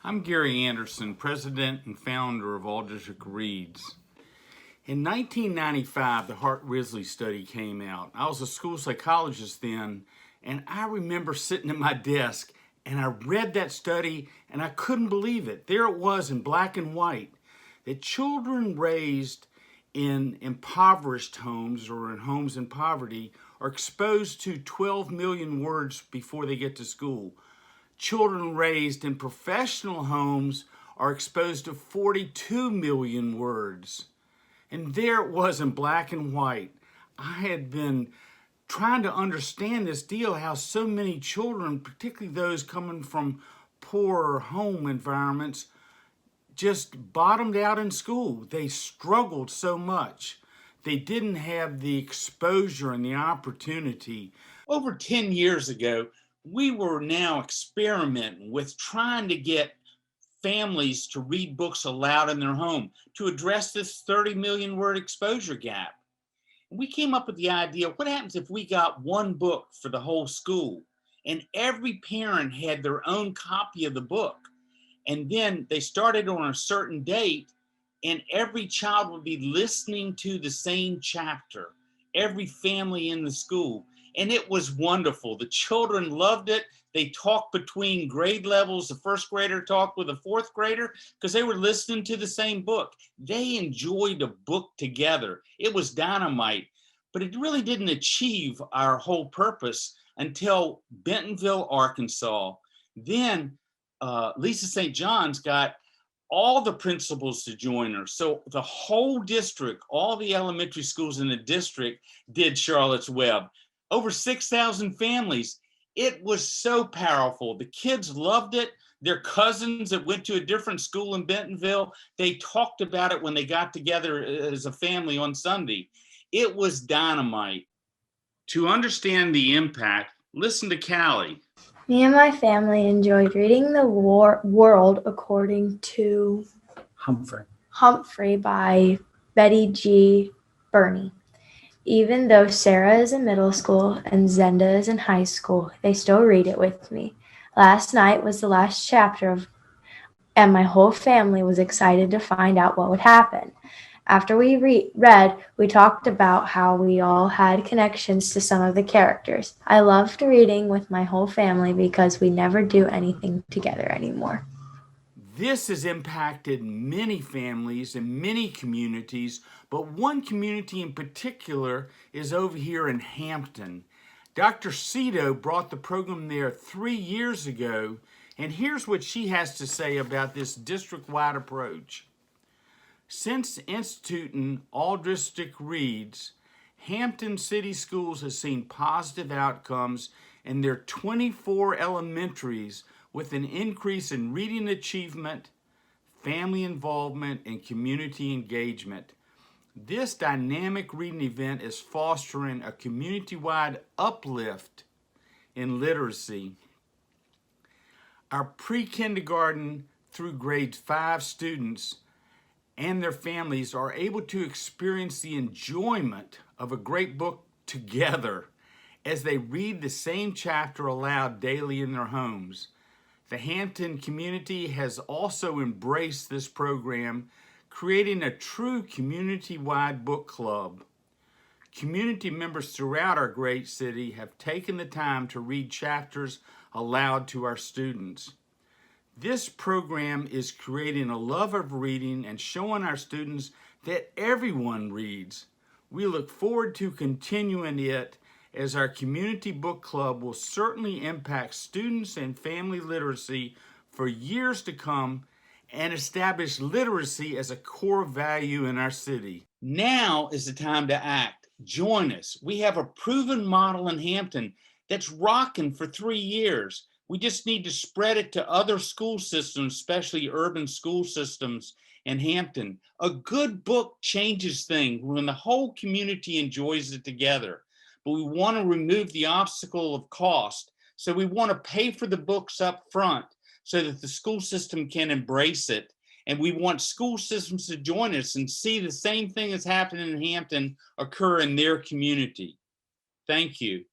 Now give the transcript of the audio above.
I'm Gary Anderson, president and founder of All District Reads. In 1995, the Hart Risley study came out. I was a school psychologist then, and I remember sitting at my desk and I read that study and I couldn't believe it. There it was in black and white that children raised in impoverished homes or in homes in poverty are exposed to 12 million words before they get to school. Children raised in professional homes are exposed to 42 million words. And there it was in black and white. I had been trying to understand this deal, how so many children, particularly those coming from poorer home environments, just bottomed out in school. They struggled so much. They didn't have the exposure and the opportunity. Over 10 years ago, we were now experimenting with trying to get families to read books aloud in their home to address this 30 million word exposure gap. We came up with the idea, what happens if we got one book for the whole school and every parent had their own copy of the book? And then they started on a certain date and every child would be listening to the same chapter, every family in the school. And it was wonderful. The children loved it. They talked between grade levels. The first grader talked with the fourth grader because they were listening to the same book. They enjoyed a book together. It was dynamite, but it really didn't achieve our whole purpose until Bentonville, Arkansas. Then Lisa St. John's got all the principals to join her. So the whole district, all the elementary schools in the district did Charlotte's Web. Over 6,000 families. It was so powerful. The kids loved it. Their cousins that went to a different school in Bentonville, they talked about it when they got together as a family on Sunday. It was dynamite. To understand the impact, listen to Callie. Me and my family enjoyed reading The World According to Humphrey by Betty G. Burney. Even though Sarah is in middle school and Zenda is in high school, they still read it with me. Last night was the last chapter and my whole family was excited to find out what would happen. After we read, we talked about how we all had connections to some of the characters. I loved reading with my whole family because we never do anything together anymore. This has impacted many families and many communities, but one community in particular is over here in Hampton. Dr. Cito brought the program there 3 years ago, and here's what she has to say about this district-wide approach. Since instituting All District Reads, Hampton City Schools has seen positive outcomes in their 24 elementaries with an increase in reading achievement, family involvement, and community engagement. This dynamic reading event is fostering a community-wide uplift in literacy. Our pre-kindergarten through grade 5 students and their families are able to experience the enjoyment of a great book together as they read the same chapter aloud daily in their homes. The Hampton community has also embraced this program, creating a true community-wide book club. Community members throughout our great city have taken the time to read chapters aloud to our students. This program is creating a love of reading and showing our students that everyone reads. We look forward to continuing it as our community book club will certainly impact students and family literacy for years to come and establish literacy as a core value in our city. Now is the time to act. Join us. We have a proven model in Hampton that's rocking for 3 years. We just need to spread it to other school systems, especially urban school systems in Hampton. A good book changes things when the whole community enjoys it together. But we want to remove the obstacle of cost. So we want to pay for the books up front so that the school system can embrace it. And we want school systems to join us and see the same thing that's happening in Hampton occur in their community. Thank you.